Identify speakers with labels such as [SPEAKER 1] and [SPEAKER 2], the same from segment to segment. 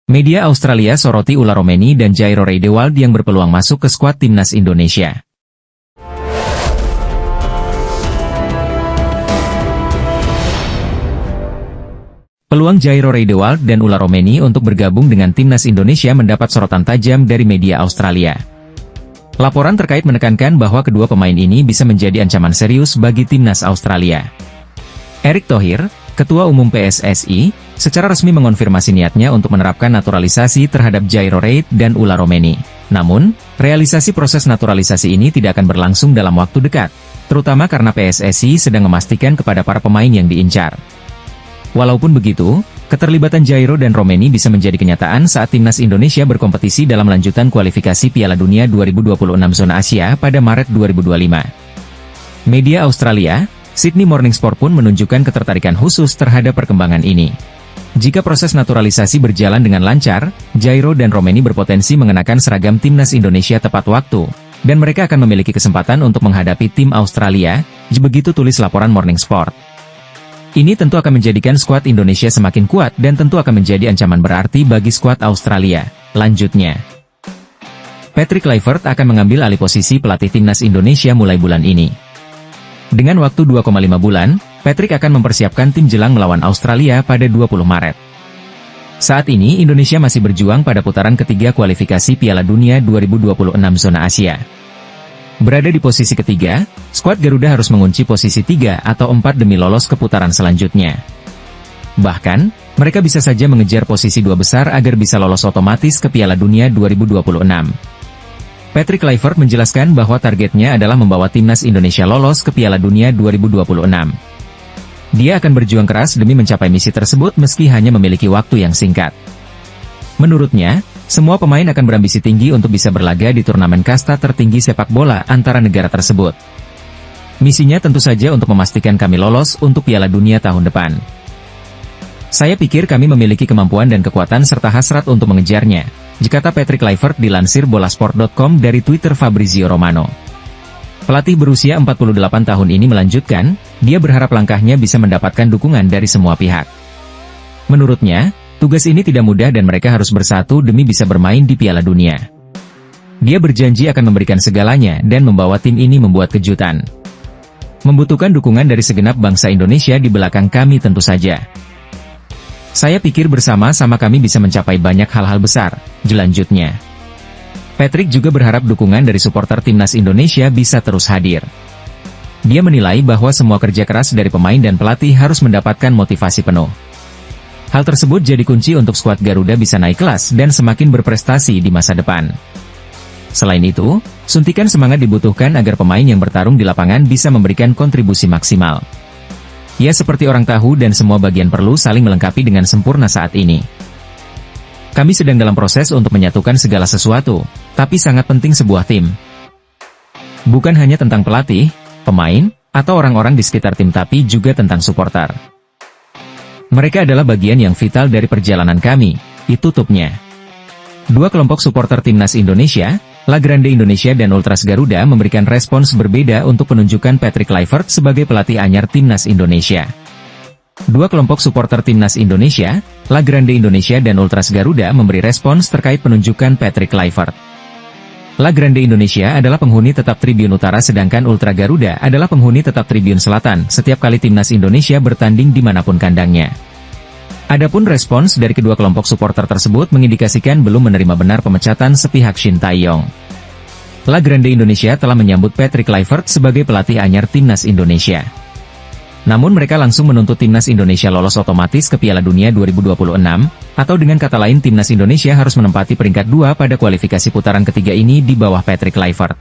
[SPEAKER 1] Media Australia soroti Ulla Romeni dan Jairo Riedewald yang berpeluang masuk ke skuad timnas Indonesia. Peluang Jairo Riedewald dan Ulla Romeni untuk bergabung dengan timnas Indonesia mendapat sorotan tajam dari media Australia. Laporan terkait menekankan bahwa kedua pemain ini bisa menjadi ancaman serius bagi timnas Australia. Erick Thohir, Ketua Umum PSSI, secara resmi mengonfirmasi niatnya untuk menerapkan naturalisasi terhadap Jairo Ried dan Ulla Romeni. Namun, realisasi proses naturalisasi ini tidak akan berlangsung dalam waktu dekat, terutama karena PSSI sedang memastikan kepada para pemain yang diincar. Walaupun begitu, keterlibatan Jairo dan Romeni bisa menjadi kenyataan saat timnas Indonesia berkompetisi dalam lanjutan kualifikasi Piala Dunia 2026 zona Asia pada Maret 2025. Media Australia, Sydney Morning Sport pun menunjukkan ketertarikan khusus terhadap perkembangan ini. Jika proses naturalisasi berjalan dengan lancar, Jairo dan Romeni berpotensi mengenakan seragam timnas Indonesia tepat waktu, dan mereka akan memiliki kesempatan untuk menghadapi tim Australia, begitu tulis laporan Morning Sport. Ini tentu akan menjadikan skuad Indonesia semakin kuat dan tentu akan menjadi ancaman berarti bagi skuad Australia. Lanjutnya, Patrick Kluivert akan mengambil alih posisi pelatih timnas Indonesia mulai bulan ini. Dengan waktu 2,5 bulan, Patrick akan mempersiapkan tim jelang melawan Australia pada 20 Maret. Saat ini Indonesia masih berjuang pada putaran ketiga kualifikasi Piala Dunia 2026 zona Asia. Berada di posisi ketiga, skuad Garuda harus mengunci posisi 3 atau 4 demi lolos ke putaran selanjutnya. Bahkan, mereka bisa saja mengejar posisi 2 besar agar bisa lolos otomatis ke Piala Dunia 2026. Patrick Kluivert menjelaskan bahwa targetnya adalah membawa timnas Indonesia lolos ke Piala Dunia 2026. Dia akan berjuang keras demi mencapai misi tersebut meski hanya memiliki waktu yang singkat. Menurutnya, semua pemain akan berambisi tinggi untuk bisa berlaga di turnamen kasta tertinggi sepak bola antara negara tersebut. Misinya tentu saja untuk memastikan kami lolos untuk Piala Dunia tahun depan. Saya pikir kami memiliki kemampuan dan kekuatan serta hasrat untuk mengejarnya, kata Patrick Kluivert dilansir bolasport.com dari Twitter Fabrizio Romano. Pelatih berusia 48 tahun ini melanjutkan, dia berharap langkahnya bisa mendapatkan dukungan dari semua pihak. Menurutnya, tugas ini tidak mudah dan mereka harus bersatu demi bisa bermain di Piala Dunia. Dia berjanji akan memberikan segalanya dan membawa tim ini membuat kejutan. Membutuhkan dukungan dari segenap bangsa Indonesia di belakang kami tentu saja. Saya pikir bersama-sama kami bisa mencapai banyak hal-hal besar, lanjutnya. Patrick juga berharap dukungan dari supporter timnas Indonesia bisa terus hadir. Dia menilai bahwa semua kerja keras dari pemain dan pelatih harus mendapatkan motivasi penuh. Hal tersebut jadi kunci untuk skuad Garuda bisa naik kelas dan semakin berprestasi di masa depan. Selain itu, suntikan semangat dibutuhkan agar pemain yang bertarung di lapangan bisa memberikan kontribusi maksimal. Ya seperti orang tahu dan semua bagian perlu saling melengkapi dengan sempurna saat ini. Kami sedang dalam proses untuk menyatukan segala sesuatu, tapi sangat penting sebuah tim. Bukan hanya tentang pelatih, pemain, atau orang-orang di sekitar tim tapi juga tentang supporter. Mereka adalah bagian yang vital dari perjalanan kami, itu tutupnya. Dua kelompok supporter timnas Indonesia, La Grande Indonesia dan Ultras Garuda memberikan respons berbeda untuk penunjukan Patrick Kluivert sebagai pelatih anyar timnas Indonesia. Dua kelompok supporter timnas Indonesia, La Grande Indonesia dan Ultras Garuda memberi respons terkait penunjukan Patrick Kluivert. La Grande Indonesia adalah penghuni tetap Tribun Utara sedangkan Ultra Garuda adalah penghuni tetap Tribun Selatan setiap kali timnas Indonesia bertanding dimanapun kandangnya. Adapun respons dari kedua kelompok supporter tersebut mengindikasikan belum menerima benar pemecatan sepihak Shin Tae-yong. La Grande Indonesia telah menyambut Patrick Kluivert sebagai pelatih anyar timnas Indonesia. Namun mereka langsung menuntut timnas Indonesia lolos otomatis ke Piala Dunia 2026, atau dengan kata lain timnas Indonesia harus menempati peringkat 2 pada kualifikasi putaran ketiga ini di bawah Patrick Kluivert.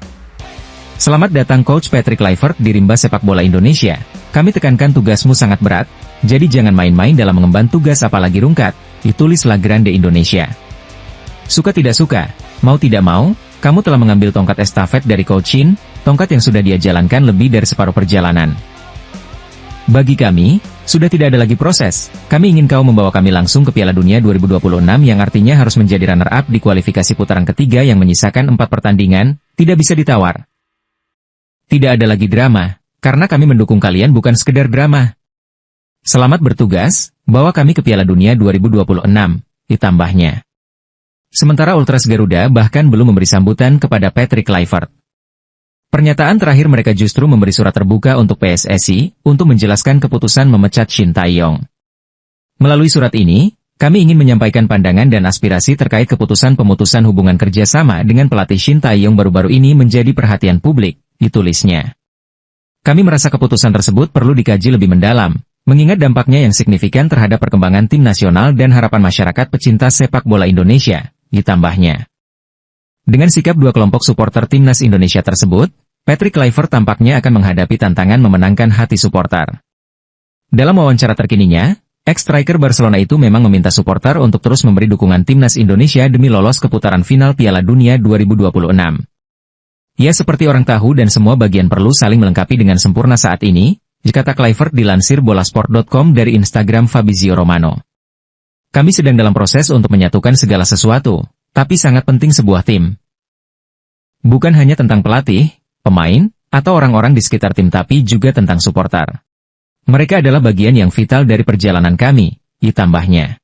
[SPEAKER 1] Selamat datang Coach Patrick Kluivert di rimba sepak bola Indonesia. Kami tekankan tugasmu sangat berat, jadi jangan main-main dalam mengemban tugas apalagi rungkat, ditulis La Grande Indonesia. Suka tidak suka, mau tidak mau, kamu telah mengambil tongkat estafet dari Coach Shin, tongkat yang sudah dia jalankan lebih dari separuh perjalanan. Bagi kami, sudah tidak ada lagi proses, kami ingin kau membawa kami langsung ke Piala Dunia 2026 yang artinya harus menjadi runner-up di kualifikasi putaran ketiga yang menyisakan 4 pertandingan, tidak bisa ditawar. Tidak ada lagi drama, karena kami mendukung kalian bukan sekedar drama. Selamat bertugas, bawa kami ke Piala Dunia 2026, ditambahnya. Sementara Ultras Garuda bahkan belum memberi sambutan kepada Patrick Kluivert. Pernyataan terakhir mereka justru memberi surat terbuka untuk PSSI, untuk menjelaskan keputusan memecat Shin Tae-yong. Melalui surat ini, kami ingin menyampaikan pandangan dan aspirasi terkait keputusan pemutusan hubungan kerjasama dengan pelatih Shin Tae-yong baru-baru ini menjadi perhatian publik, ditulisnya. Kami merasa keputusan tersebut perlu dikaji lebih mendalam, mengingat dampaknya yang signifikan terhadap perkembangan tim nasional dan harapan masyarakat pecinta sepak bola Indonesia, ditambahnya. Dengan sikap dua kelompok supporter timnas Indonesia tersebut, Patrick Kluivert tampaknya akan menghadapi tantangan memenangkan hati supporter. Dalam wawancara terkininya, ex-striker Barcelona itu memang meminta supporter untuk terus memberi dukungan timnas Indonesia demi lolos ke putaran final Piala Dunia 2026. Ya, seperti orang tahu dan semua bagian perlu saling melengkapi dengan sempurna saat ini, kata Kluivert dilansir bolasport.com dari Instagram Fabrizio Romano. Kami sedang dalam proses untuk menyatukan segala sesuatu, tapi sangat penting sebuah tim. Bukan hanya tentang pelatih, pemain, atau orang-orang di sekitar tim tapi juga tentang supporter. Mereka adalah bagian yang vital dari perjalanan kami, ditambahnya.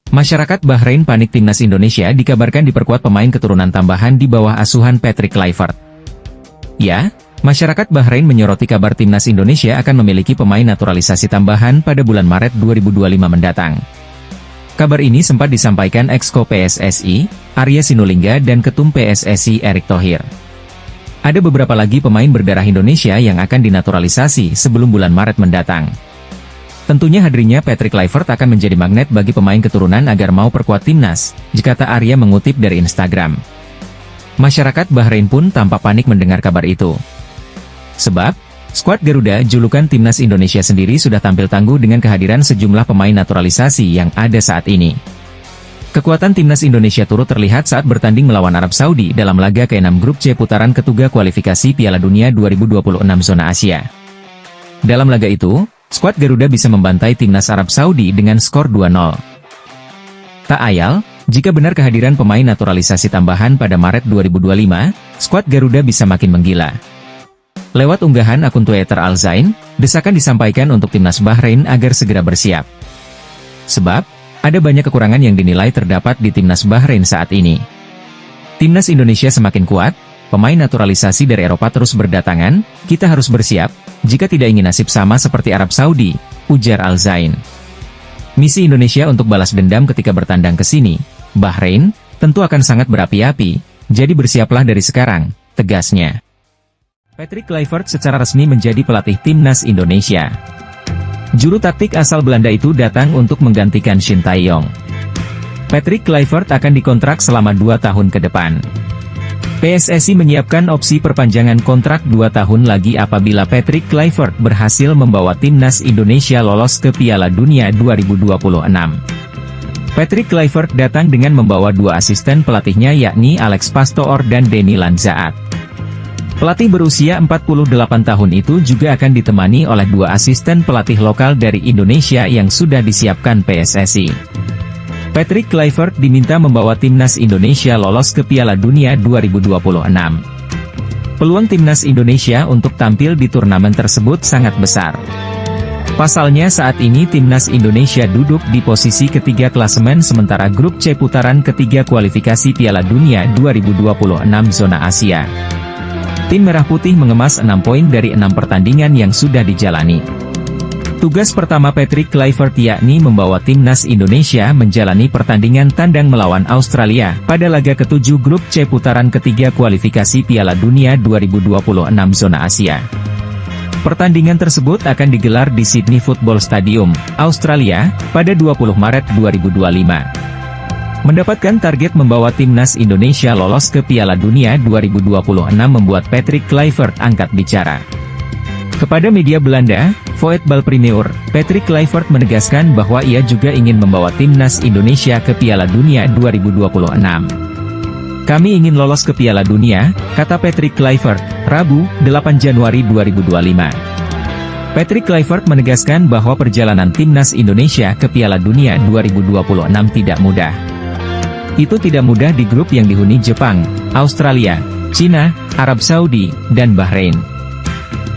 [SPEAKER 1] Masyarakat Bahrain panik timnas Indonesia dikabarkan diperkuat pemain keturunan tambahan di bawah asuhan Patrick Kluivert. Ya, masyarakat Bahrain menyoroti kabar timnas Indonesia akan memiliki pemain naturalisasi tambahan pada bulan Maret 2025 mendatang. Kabar ini sempat disampaikan Exco PSSI, Arya Sinulinga dan Ketum PSSI Erick Thohir. Ada beberapa lagi pemain berdarah Indonesia yang akan dinaturalisasi sebelum bulan Maret mendatang. Tentunya hadirnya Patrick Kluivert akan menjadi magnet bagi pemain keturunan agar mau perkuat timnas, kata Arya mengutip dari Instagram. Masyarakat Bahrain pun tampak panik mendengar kabar itu. Sebab, skuad Garuda julukan timnas Indonesia sendiri sudah tampil tangguh dengan kehadiran sejumlah pemain naturalisasi yang ada saat ini. Kekuatan timnas Indonesia turut terlihat saat bertanding melawan Arab Saudi dalam laga ke-6 Grup C putaran ketiga kualifikasi Piala Dunia 2026 zona Asia. Dalam laga itu, skuad Garuda bisa membantai timnas Arab Saudi dengan skor 2-0. Tak ayal, jika benar kehadiran pemain naturalisasi tambahan pada Maret 2025, skuad Garuda bisa makin menggila. Lewat unggahan akun Twitter Al Zain, desakan disampaikan untuk timnas Bahrain agar segera bersiap. Sebab, ada banyak kekurangan yang dinilai terdapat di timnas Bahrain saat ini. Timnas Indonesia semakin kuat, pemain naturalisasi dari Eropa terus berdatangan, kita harus bersiap, jika tidak ingin nasib sama seperti Arab Saudi, ujar Al Zain. Misi Indonesia untuk balas dendam ketika bertandang ke sini, Bahrain, tentu akan sangat berapi-api, jadi bersiaplah dari sekarang, tegasnya. Patrick Kluivert secara resmi menjadi pelatih timnas Indonesia. Juru taktik asal Belanda itu datang untuk menggantikan Shin Tae-yong. Patrick Kluivert akan dikontrak selama 2 tahun ke depan. PSSI menyiapkan opsi perpanjangan kontrak 2 tahun lagi apabila Patrick Kluivert berhasil membawa timnas Indonesia lolos ke Piala Dunia 2026. Patrick Kluivert datang dengan membawa 2 asisten pelatihnya yakni Alex Pastoor dan Denny Lanzaat. Pelatih berusia 48 tahun itu juga akan ditemani oleh 2 asisten pelatih lokal dari Indonesia yang sudah disiapkan PSSI. Patrick Kluivert diminta membawa timnas Indonesia lolos ke Piala Dunia 2026. Peluang timnas Indonesia untuk tampil di turnamen tersebut sangat besar. Pasalnya saat ini timnas Indonesia duduk di posisi ketiga klasemen sementara Grup C putaran ketiga kualifikasi Piala Dunia 2026 zona Asia. Tim Merah Putih mengemas 6 poin dari 6 pertandingan yang sudah dijalani. Tugas pertama Patrick Kluivert yakni membawa timnas Indonesia menjalani pertandingan tandang melawan Australia pada laga ke-7 Grup C putaran ketiga kualifikasi Piala Dunia 2026 zona Asia. Pertandingan tersebut akan digelar di Sydney Football Stadium, Australia, pada 20 Maret 2025. Mendapatkan target membawa timnas Indonesia lolos ke Piala Dunia 2026 membuat Patrick Kluivert angkat bicara. Kepada media Belanda, Voetbal Primeur, Patrick Kluivert menegaskan bahwa ia juga ingin membawa timnas Indonesia ke Piala Dunia 2026. Kami ingin lolos ke Piala Dunia, kata Patrick Kluivert, Rabu, 8 Januari 2025. Patrick Kluivert menegaskan bahwa perjalanan timnas Indonesia ke Piala Dunia 2026 tidak mudah. Itu tidak mudah di grup yang dihuni Jepang, Australia, Cina, Arab Saudi, dan Bahrain.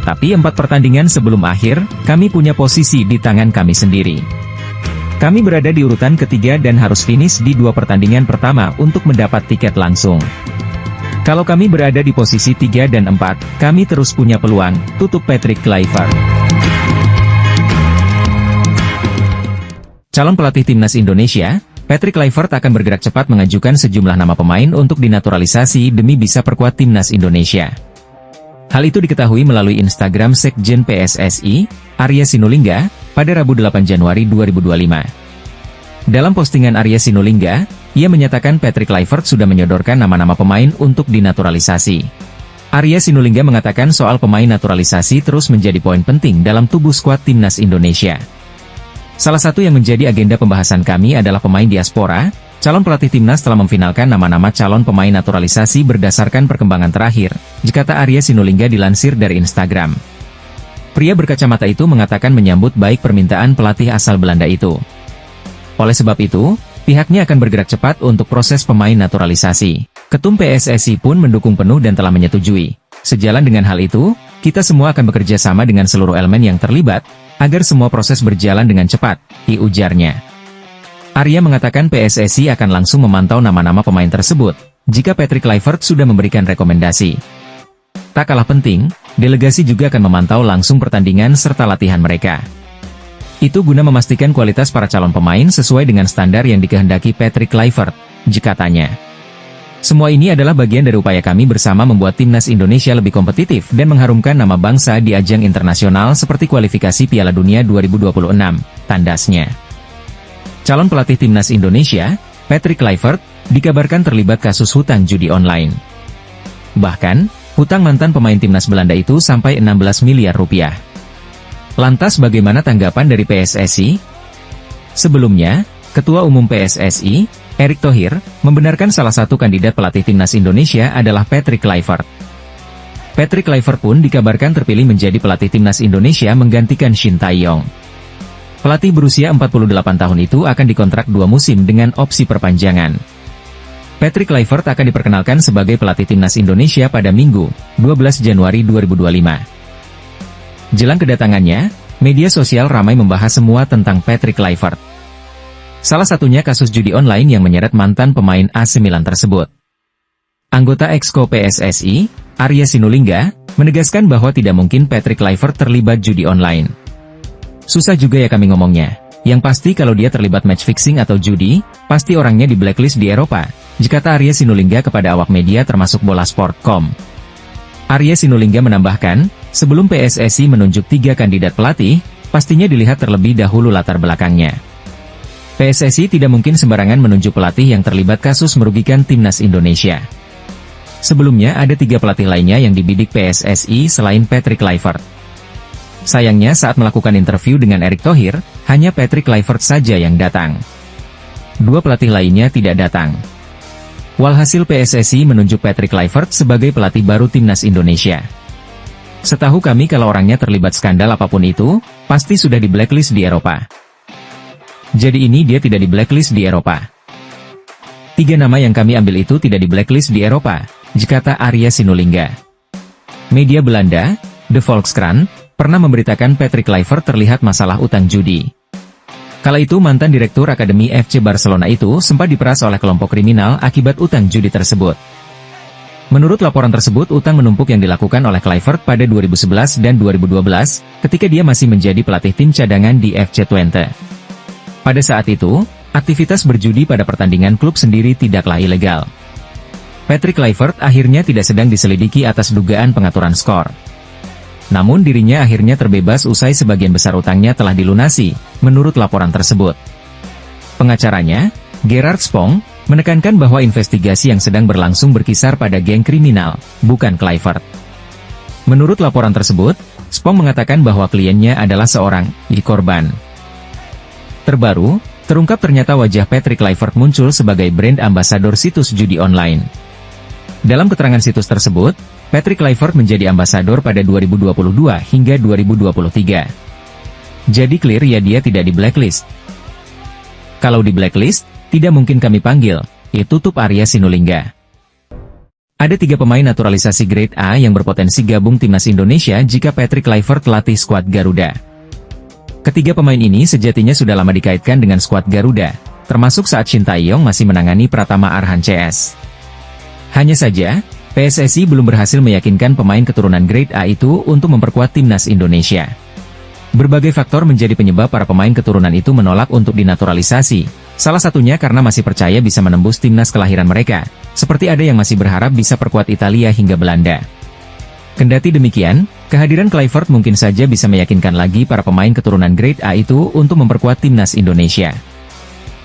[SPEAKER 1] Tapi 4 pertandingan sebelum akhir, kami punya posisi di tangan kami sendiri. Kami berada di urutan ketiga dan harus finish di 2 pertandingan pertama untuk mendapat tiket langsung. Kalau kami berada di posisi 3 dan 4, kami terus punya peluang, tutup Patrick Kluivert. Calon pelatih timnas Indonesia, Patrick Kluivert akan bergerak cepat mengajukan sejumlah nama pemain untuk dinaturalisasi demi bisa perkuat timnas Indonesia. Hal itu diketahui melalui Instagram Sekjen PSSI, Arya Sinulinga, pada Rabu 8 Januari 2025. Dalam postingan Arya Sinulinga, ia menyatakan Patrick Kluivert sudah menyodorkan nama-nama pemain untuk dinaturalisasi. Arya Sinulinga mengatakan soal pemain naturalisasi terus menjadi poin penting dalam tubuh skuad timnas Indonesia. Salah satu yang menjadi agenda pembahasan kami adalah pemain diaspora. Calon pelatih timnas telah memfinalkan nama-nama calon pemain naturalisasi berdasarkan perkembangan terakhir, kata Arya Sinulinga dilansir dari Instagram. Pria berkacamata itu mengatakan menyambut baik permintaan pelatih asal Belanda itu. Oleh sebab itu, pihaknya akan bergerak cepat untuk proses pemain naturalisasi. Ketum PSSI pun mendukung penuh dan telah menyetujui. Sejalan dengan hal itu, kita semua akan bekerja sama dengan seluruh elemen yang terlibat, agar semua proses berjalan dengan cepat, ujarnya. Arya mengatakan PSSI akan langsung memantau nama-nama pemain tersebut, jika Patrick Kluivert sudah memberikan rekomendasi. Tak kalah penting, delegasi juga akan memantau langsung pertandingan serta latihan mereka. Itu guna memastikan kualitas para calon pemain sesuai dengan standar yang dikehendaki Patrick Kluivert, katanya. Semua ini adalah bagian dari upaya kami bersama membuat timnas Indonesia lebih kompetitif dan mengharumkan nama bangsa di ajang internasional seperti kualifikasi Piala Dunia 2026, tandasnya. Calon pelatih timnas Indonesia, Patrick Kluivert, dikabarkan terlibat kasus hutang judi online. Bahkan, hutang mantan pemain timnas Belanda itu sampai 16 miliar rupiah. Lantas bagaimana tanggapan dari PSSI? Sebelumnya, Ketua Umum PSSI, Erick Thohir, membenarkan salah satu kandidat pelatih timnas Indonesia adalah Patrick Kluivert. Patrick Kluivert pun dikabarkan terpilih menjadi pelatih timnas Indonesia menggantikan Shin Tae-yong. Pelatih berusia 48 tahun itu akan dikontrak 2 musim dengan opsi perpanjangan. Patrick Kluivert akan diperkenalkan sebagai pelatih timnas Indonesia pada Minggu, 12 Januari 2025. Jelang kedatangannya, media sosial ramai membahas semua tentang Patrick Kluivert. Salah satunya kasus judi online yang menyeret mantan pemain AC Milan tersebut. Anggota Exco PSSI, Arya Sinulinga, menegaskan bahwa tidak mungkin Patrick Kluivert terlibat judi online. Susah juga ya kami ngomongnya. Yang pasti kalau dia terlibat match fixing atau judi, pasti orangnya di blacklist di Eropa, kata Arya Sinulinga kepada awak media termasuk bolasport.com. Arya Sinulinga menambahkan, sebelum PSSI menunjuk 3 kandidat pelatih, pastinya dilihat terlebih dahulu latar belakangnya. PSSI tidak mungkin sembarangan menunjuk pelatih yang terlibat kasus merugikan timnas Indonesia. Sebelumnya ada 3 pelatih lainnya yang dibidik PSSI selain Patrick Kluivert. Sayangnya saat melakukan interview dengan Erick Thohir, hanya Patrick Kluivert saja yang datang. 2 pelatih lainnya tidak datang. Walhasil PSSI menunjuk Patrick Kluivert sebagai pelatih baru timnas Indonesia. Setahu kami kalau orangnya terlibat skandal apapun itu, pasti sudah di blacklist di Eropa. Jadi ini dia tidak di blacklist di Eropa. 3 nama yang kami ambil itu tidak di blacklist di Eropa, kata Arya Sinulinga. Media Belanda, De Volkskrant, pernah memberitakan Patrick Kluivert terlihat masalah utang judi. Kala itu mantan direktur Akademi FC Barcelona itu sempat diperas oleh kelompok kriminal akibat utang judi tersebut. Menurut laporan tersebut utang menumpuk yang dilakukan oleh Kluivert pada 2011 dan 2012, ketika dia masih menjadi pelatih tim cadangan di FC Twente. Pada saat itu, aktivitas berjudi pada pertandingan klub sendiri tidaklah ilegal. Patrick Kluivert akhirnya tidak sedang diselidiki atas dugaan pengaturan skor. Namun dirinya akhirnya terbebas usai sebagian besar utangnya telah dilunasi, menurut laporan tersebut. Pengacaranya, Gerard Spong, menekankan bahwa investigasi yang sedang berlangsung berkisar pada geng kriminal, bukan Kluivert. Menurut laporan tersebut, Spong mengatakan bahwa kliennya adalah seorang korban. Terbaru, terungkap ternyata wajah Patrick Kluivert muncul sebagai brand ambasador situs judi online. Dalam keterangan situs tersebut, Patrick Kluivert menjadi ambasador pada 2022 hingga 2023. Jadi clear ya dia tidak di blacklist. Kalau di blacklist, tidak mungkin kami panggil, tutup Arya Sinulinga. Ada 3 pemain naturalisasi grade A yang berpotensi gabung timnas Indonesia jika Patrick Kluivert latih skuad Garuda. Ketiga pemain ini sejatinya sudah lama dikaitkan dengan skuad Garuda, termasuk saat Shin Tae-yong masih menangani Pratama Arhan CS. Hanya saja, PSSI belum berhasil meyakinkan pemain keturunan Grade A itu untuk memperkuat timnas Indonesia. Berbagai faktor menjadi penyebab para pemain keturunan itu menolak untuk dinaturalisasi, salah satunya karena masih percaya bisa menembus timnas kelahiran mereka, seperti ada yang masih berharap bisa perkuat Italia hingga Belanda. Kendati demikian, kehadiran Kluivert mungkin saja bisa meyakinkan lagi para pemain keturunan Grade A itu untuk memperkuat timnas Indonesia.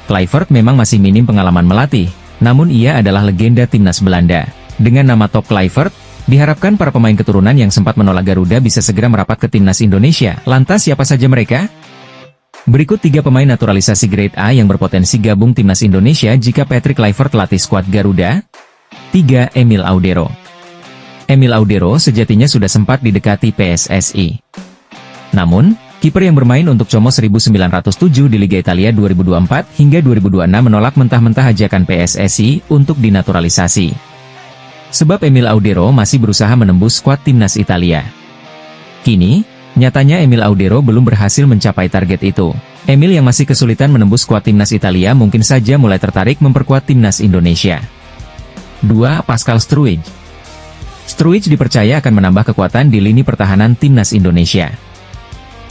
[SPEAKER 1] Kluivert memang masih minim pengalaman melatih, namun ia adalah legenda timnas Belanda. Dengan nama top Kluivert, diharapkan para pemain keturunan yang sempat menolak Garuda bisa segera merapat ke timnas Indonesia. Lantas siapa saja mereka? Berikut 3 pemain naturalisasi Grade A yang berpotensi gabung timnas Indonesia jika Patrick Kluivert latih skuad Garuda. 3. Emil Audero. Emil Audero sejatinya sudah sempat didekati PSSI. Namun, kiper yang bermain untuk Como 1907 di Liga Italia 2024 hingga 2026 menolak mentah-mentah ajakan PSSI untuk dinaturalisasi. Sebab Emil Audero masih berusaha menembus skuad timnas Italia. Kini, nyatanya Emil Audero belum berhasil mencapai target itu. Emil yang masih kesulitan menembus skuad timnas Italia mungkin saja mulai tertarik memperkuat timnas Indonesia. 2. Pascal Struijk. Struijk dipercaya akan menambah kekuatan di lini pertahanan timnas Indonesia.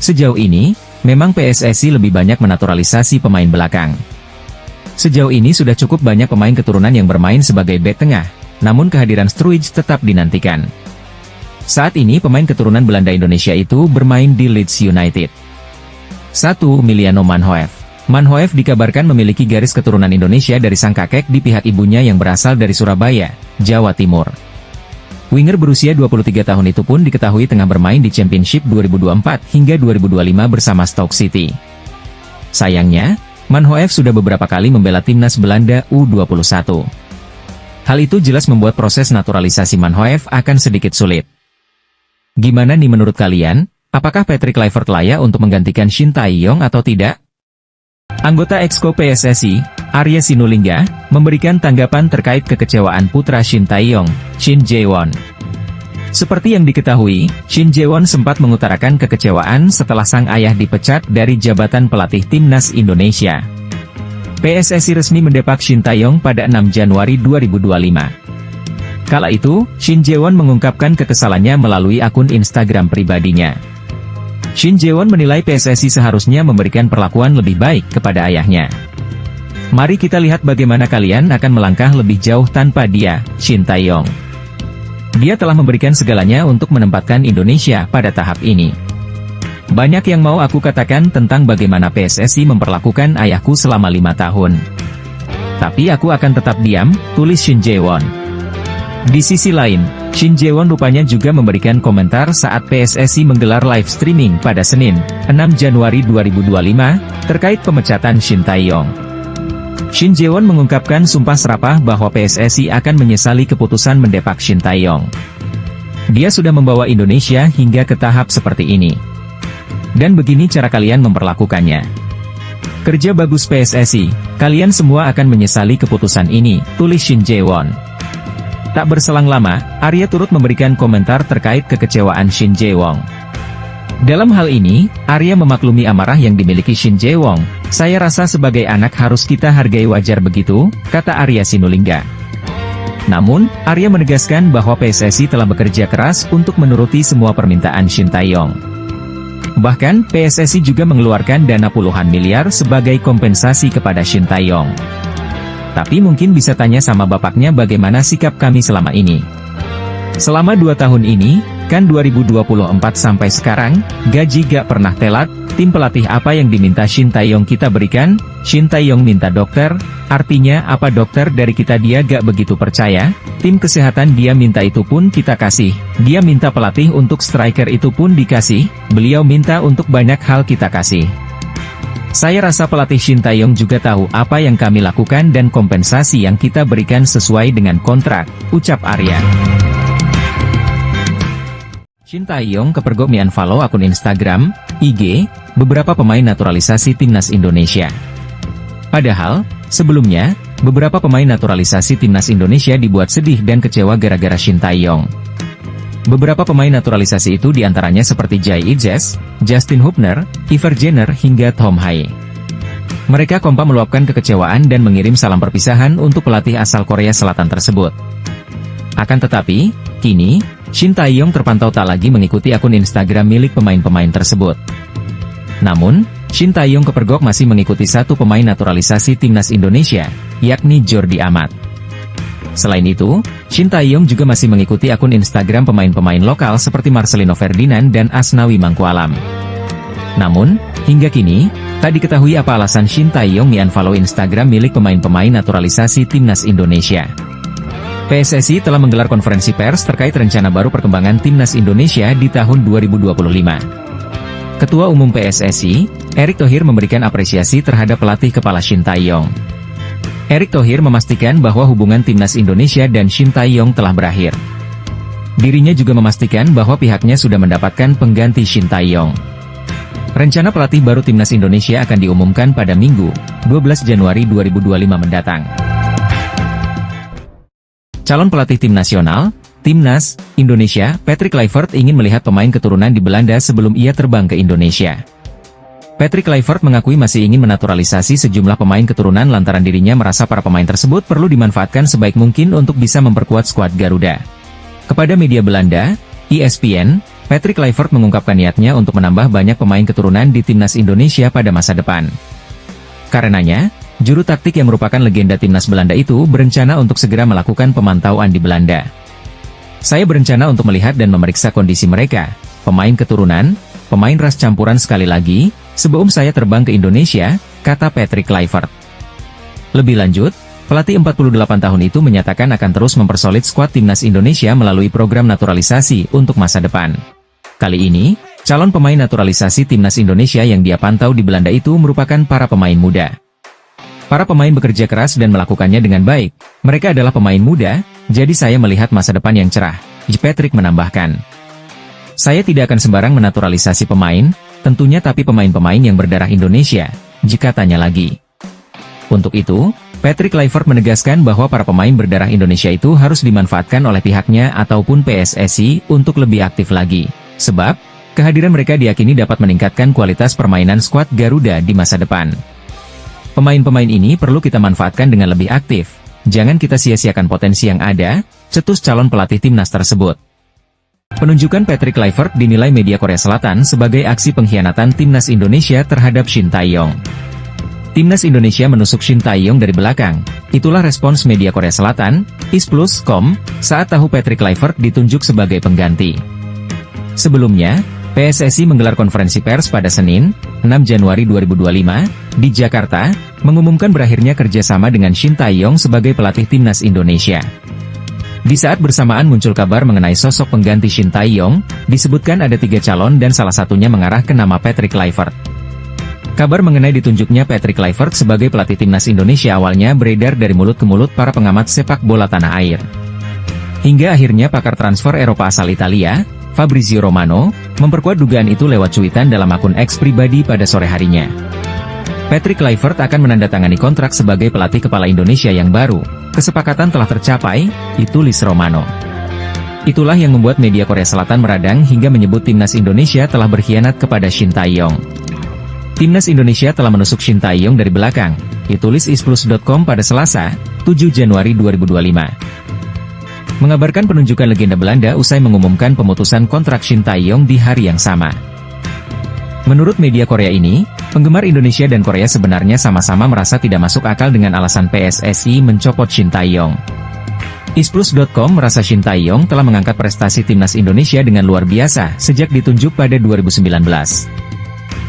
[SPEAKER 1] Sejauh ini, memang PSSI lebih banyak menaturalisasi pemain belakang. Sejauh ini sudah cukup banyak pemain keturunan yang bermain sebagai bek tengah, namun kehadiran Struijk tetap dinantikan. Saat ini pemain keturunan Belanda Indonesia itu bermain di Leeds United. 1. Miliano Manhoef. Manhoef dikabarkan memiliki garis keturunan Indonesia dari sang kakek di pihak ibunya yang berasal dari Surabaya, Jawa Timur. Winger berusia 23 tahun itu pun diketahui tengah bermain di Championship 2024 hingga 2025 bersama Stoke City. Sayangnya, Manhoef sudah beberapa kali membela timnas Belanda U21. Hal itu jelas membuat proses naturalisasi Manhoef akan sedikit sulit. Gimana nih menurut kalian? Apakah Patrick Kluivert layak untuk menggantikan Shin Tae-yong atau tidak? Anggota Exco PSSI, Arya Sinulinga, memberikan tanggapan terkait kekecewaan putra Shin Tae-yong, Shin Jae-won. Seperti yang diketahui, Shin Jae-won sempat mengutarakan kekecewaan setelah sang ayah dipecat dari jabatan pelatih timnas Indonesia. PSSI resmi mendepak Shin Tae-yong pada 6 Januari 2025. Kala itu, Shin Jae-won mengungkapkan kekesalannya melalui akun Instagram pribadinya. Shin Jae-won menilai PSSI seharusnya memberikan perlakuan lebih baik kepada ayahnya. Mari kita lihat bagaimana kalian akan melangkah lebih jauh tanpa dia, Shin Tae-yong. Dia telah memberikan segalanya untuk menempatkan Indonesia pada tahap ini. Banyak yang mau aku katakan tentang bagaimana PSSI memperlakukan ayahku selama 5 tahun. Tapi aku akan tetap diam, tulis Shin Jae-won. Di sisi lain, Shin Jae-won rupanya juga memberikan komentar saat PSSI menggelar live streaming pada Senin, 6 Januari 2025, terkait pemecatan Shin Tae-yong. Shin Jae-won mengungkapkan sumpah serapah bahwa PSSI akan menyesali keputusan mendepak Shin Tae-yong. Dia sudah membawa Indonesia hingga ke tahap seperti ini. Dan begini cara kalian memperlakukannya. Kerja bagus PSSI, kalian semua akan menyesali keputusan ini, tulis Shin Jae-won. Tak berselang lama, Arya turut memberikan komentar terkait kekecewaan Shin Jae-won. Dalam hal ini, Arya memaklumi amarah yang dimiliki Shin Jae-won. Saya rasa sebagai anak harus kita hargai, wajar begitu, kata Arya Sinulinga. Namun, Arya menegaskan bahwa PSSI telah bekerja keras untuk menuruti semua permintaan Shin Tae-yong. Bahkan, PSSI juga mengeluarkan dana puluhan miliar sebagai kompensasi kepada Shin Tae-yong. Tapi mungkin bisa tanya sama bapaknya bagaimana sikap kami selama ini. Selama 2 tahun ini, kan 2024 sampai sekarang, gaji gak pernah telat, tim pelatih apa yang diminta Shin Tae-yong kita berikan, Shin Tae-yong minta dokter, artinya apa dokter dari kita dia gak begitu percaya, tim kesehatan dia minta itu pun kita kasih, dia minta pelatih untuk striker itu pun dikasih, beliau minta untuk banyak hal kita kasih. Saya rasa pelatih Shin Tae-yong juga tahu apa yang kami lakukan dan kompensasi yang kita berikan sesuai dengan kontrak, ucap Arya. Shin Tae-yong kepergok mi-unfollow akun Instagram, IG, beberapa pemain naturalisasi timnas Indonesia. Padahal, sebelumnya, beberapa pemain naturalisasi timnas Indonesia dibuat sedih dan kecewa gara-gara Shin Tae-yong. Beberapa pemain naturalisasi itu diantaranya seperti Jay Itzes, Justin Hubner, Iver Jenner hingga Tom Haye. Mereka kompak meluapkan kekecewaan dan mengirim salam perpisahan untuk pelatih asal Korea Selatan tersebut. Akan tetapi, kini, Shin Tae-yong terpantau tak lagi mengikuti akun Instagram milik pemain-pemain tersebut. Namun, Shin Tae-yong kepergok masih mengikuti satu pemain naturalisasi timnas Indonesia, yakni Jordi Amat. Selain itu, Shin Tae-yong juga masih mengikuti akun Instagram pemain-pemain lokal seperti Marcelino Ferdinand dan Asnawi Mangkualam. Namun, hingga kini, tak diketahui apa alasan Shin Tae-yong mi-unfollow Instagram milik pemain-pemain naturalisasi timnas Indonesia. PSSI telah menggelar konferensi pers terkait rencana baru perkembangan timnas Indonesia di tahun 2025. Ketua Umum PSSI, Erick Thohir memberikan apresiasi terhadap pelatih kepala Shin Tae-yong. Erick Thohir memastikan bahwa hubungan timnas Indonesia dan Shin Tae-yong telah berakhir. Dirinya juga memastikan bahwa pihaknya sudah mendapatkan pengganti Shin Tae-yong. Rencana pelatih baru timnas Indonesia akan diumumkan pada Minggu, 12 Januari 2025 mendatang. Calon pelatih tim nasional, Timnas Indonesia, Patrick Kluivert ingin melihat pemain keturunan di Belanda sebelum ia terbang ke Indonesia. Patrick Kluivert mengakui masih ingin menaturalisasi sejumlah pemain keturunan lantaran dirinya merasa para pemain tersebut perlu dimanfaatkan sebaik mungkin untuk bisa memperkuat skuad Garuda. Kepada media Belanda, ESPN, Patrick Kluivert mengungkapkan niatnya untuk menambah banyak pemain keturunan di timnas Indonesia pada masa depan. Karenanya, juru taktik yang merupakan legenda timnas Belanda itu berencana untuk segera melakukan pemantauan di Belanda. Saya berencana untuk melihat dan memeriksa kondisi mereka, pemain keturunan, pemain ras campuran sekali lagi, sebelum saya terbang ke Indonesia, kata Patrick Kluivert. Lebih lanjut, pelatih 48 tahun itu menyatakan akan terus mempersolid skuad timnas Indonesia melalui program naturalisasi untuk masa depan. Kali ini, calon pemain naturalisasi timnas Indonesia yang dia pantau di Belanda itu merupakan para pemain muda. Para pemain bekerja keras dan melakukannya dengan baik. Mereka adalah pemain muda, jadi saya melihat masa depan yang cerah, Patrick menambahkan. Saya tidak akan sembarang menaturalisasi pemain, tentunya tapi pemain-pemain yang berdarah Indonesia, jika tanya lagi. Untuk itu, Patrick Kluivert menegaskan bahwa para pemain berdarah Indonesia itu harus dimanfaatkan oleh pihaknya ataupun PSSI untuk lebih aktif lagi. Sebab, kehadiran mereka diyakini dapat meningkatkan kualitas permainan skuad Garuda di masa depan. Pemain-pemain ini perlu kita manfaatkan dengan lebih aktif. Jangan kita sia-siakan potensi yang ada, cetus calon pelatih timnas tersebut. Penunjukan Patrick Kluivert dinilai media Korea Selatan sebagai aksi pengkhianatan timnas Indonesia terhadap Shin Tae-yong. Timnas Indonesia menusuk Shin Tae-yong dari belakang. Itulah respons media Korea Selatan, isplus.com, saat tahu Patrick Kluivert ditunjuk sebagai pengganti. Sebelumnya, PSSI menggelar konferensi pers pada Senin, 6 Januari 2025, di Jakarta, mengumumkan berakhirnya kerjasama dengan Shin Tae-yong sebagai pelatih timnas Indonesia. Di saat bersamaan muncul kabar mengenai sosok pengganti Shin Tae-yong, disebutkan ada 3 calon dan salah satunya mengarah ke nama Patrick Kluivert. Kabar mengenai ditunjuknya Patrick Kluivert sebagai pelatih timnas Indonesia awalnya beredar dari mulut ke mulut para pengamat sepak bola tanah air. Hingga akhirnya pakar transfer Eropa asal Italia, Fabrizio Romano, memperkuat dugaan itu lewat cuitan dalam akun X pribadi pada sore harinya. Patrick Kluivert akan menandatangani kontrak sebagai pelatih kepala Indonesia yang baru. Kesepakatan telah tercapai, ditulis Romano. Itulah yang membuat media Korea Selatan meradang hingga menyebut timnas Indonesia telah berkhianat kepada Shin Tae-yong. Timnas Indonesia telah menusuk Shin Tae-yong dari belakang, ditulis isplus.com pada Selasa, 7 Januari 2025. Mengabarkan penunjukan legenda Belanda usai mengumumkan pemutusan kontrak Shin Tae-yong di hari yang sama. Menurut media Korea ini, penggemar Indonesia dan Korea sebenarnya sama-sama merasa tidak masuk akal dengan alasan PSSI mencopot Shin Tae-yong. Isplus.com merasa Shin Tae-yong telah mengangkat prestasi timnas Indonesia dengan luar biasa sejak ditunjuk pada 2019.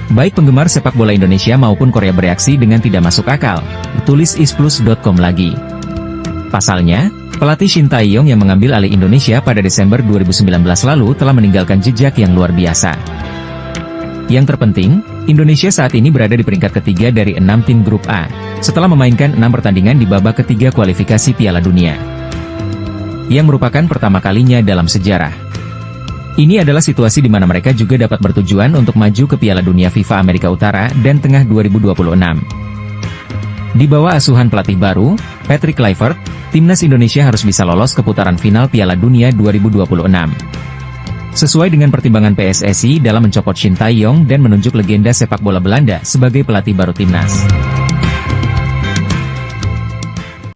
[SPEAKER 1] Baik penggemar sepak bola Indonesia maupun Korea bereaksi dengan tidak masuk akal, tulis isplus.com lagi. Pasalnya, pelatih Shin Tae-yong yang mengambil alih Indonesia pada Desember 2019 lalu telah meninggalkan jejak yang luar biasa. Yang terpenting, Indonesia saat ini berada di peringkat ketiga dari 6 tim grup A, setelah memainkan 6 pertandingan di babak ketiga kualifikasi Piala Dunia. Yang merupakan pertama kalinya dalam sejarah. Ini adalah situasi di mana mereka juga dapat bertujuan untuk maju ke Piala Dunia FIFA Amerika Utara dan Tengah 2026. Di bawah asuhan pelatih baru, Patrick Kluivert, timnas Indonesia harus bisa lolos ke putaran final Piala Dunia 2026. Sesuai dengan pertimbangan PSSI dalam mencopot Shin Tae-yong dan menunjuk legenda sepak bola Belanda sebagai pelatih baru timnas.